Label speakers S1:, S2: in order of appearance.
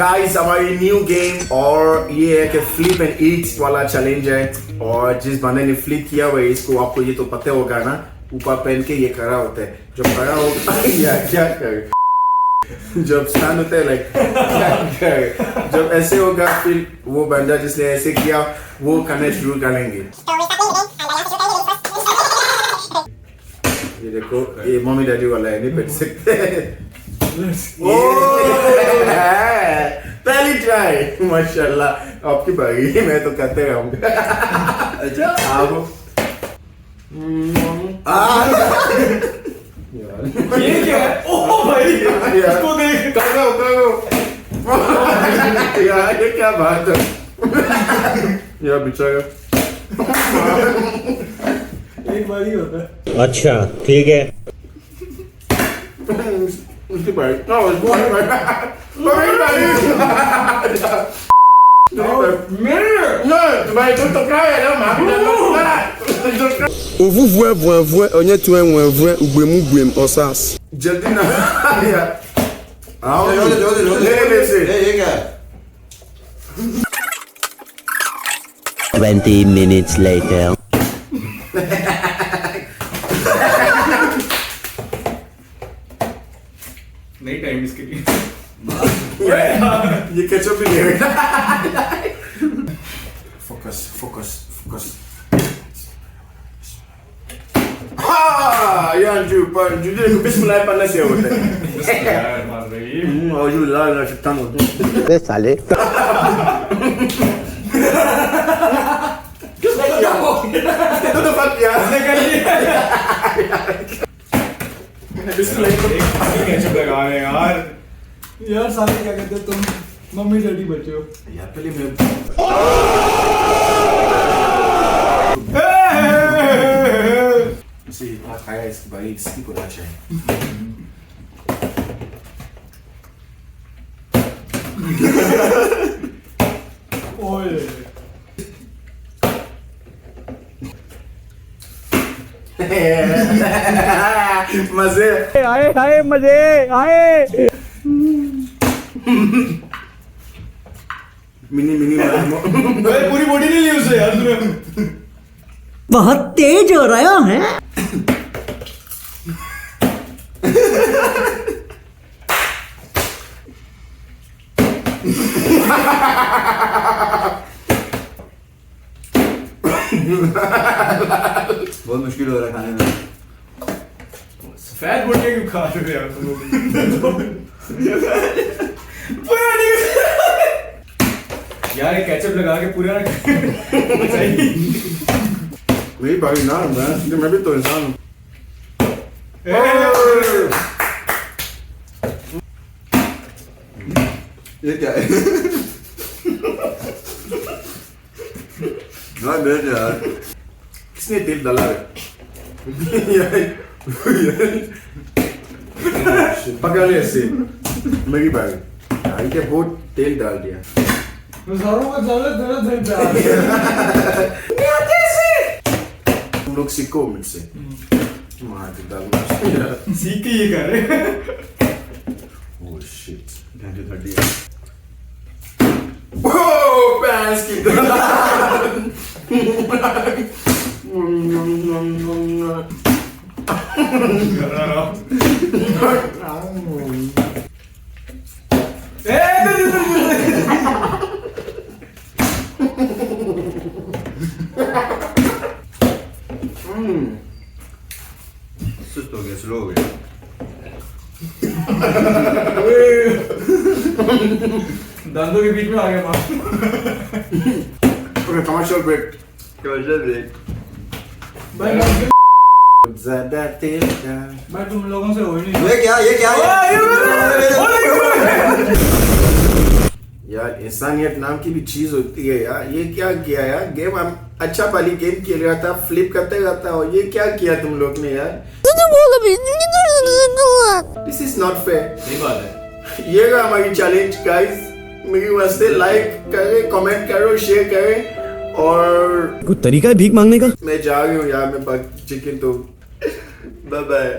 S1: Guys हमारी new game और ये है कि फ्लिप एंड ईट वाला चैलेंज है और जिस बंदे ने फ्लिप किया हुआ है इसको आपको ये तो पता होगा ना ऊपर पहन के ये खड़ा होता है जब खड़ा होगा या क्या करे जब स्टैंड होता है लाइक क्या करे जब ऐसे होगा फिर वो बंदा जिसने ऐसे किया वो करना शुरू करेंगे। ये देखो ये मम्मी डैडी वाला है नहीं पहन सकते। पहली ट्राई माशाल्लाह आपकी बारी मैं तो करते रहूंगा। अच्छा आप
S2: ये क्या है? ओह भाई इसको देख
S1: करो यार ये क्या बात है यार बेचारा
S2: एक बार ही होता है।
S3: अच्छा ठीक है
S1: उसकी बारी ना उसको भाई तो क्या है ना मां
S4: On vous voit, on est tout un vrai, ou bouem, on sas.
S1: जल्दी ना यार आओ ले से
S2: ये क्या
S3: 20 minutes later
S2: नहीं टाइम इसके लिए
S1: ये केचप भी ले फोकस हाँ यार जो बिस्मिल्लाह पढ़ने से होता है
S2: यार मार रही
S1: और जो लाल शैतान होते हैं
S3: बे साले
S1: किसने किया तो फक यार
S2: बिस्मिल्लाह कैचअप लगा रहे हैं यार साले क्या कहते हो तुम मम्मी डैडी बचे हो
S1: यार पहले मैं इसे इतना खाया इसकी बारी इसकी को लाशा है
S2: ओए
S1: मजे
S3: आए मजे आए
S1: मिनी
S2: पूरी बॉडी नहीं ली उससे यार तूने
S3: बहुत तेज हो रहा है
S1: बहुत मुश्किल हो रहा है खाने में
S2: सफेद बोल के क्यों खा रहे हो यार तुम लोग यार ये केचप लगा के पूरा
S1: मेरी बारी ना मैं भी तो इंसान हूँ ये क्या है यार किसने तेल डाला है पकड़ ले ऐसे मेरी बारी यार क्या बहुत तेल डाल दिया तुम लोग सीखो मुझसे
S2: सीख के ये कर रहे
S1: Oh shit. Ganti tadi. Wow, pants kita. Susto che slow.
S2: दांतों के बीच में आ गया मार
S1: Okay, commercial break. ज़्यादा तेल का
S2: मैं तुम लोगों से हो ही नहीं
S4: ये क्या
S1: यार इंसानियत नाम की भी चीज होती है यार ये क्या किया यार गेम हम अच्छा वाली गेम खेल रहा था फ्लिप करते रहता और ये क्या किया तुम लोग ने यार दिस इज नॉट फेयर
S2: सही बात है
S1: ये रहा हमारी चैलेंज गाइस मेरी वास्ते लाइक करें कमेंट करो शेयर करें और
S3: कोई तरीका है भीख मांगने का
S1: मैं जा रही हूँ यार मैं चिकन तो बाय बाय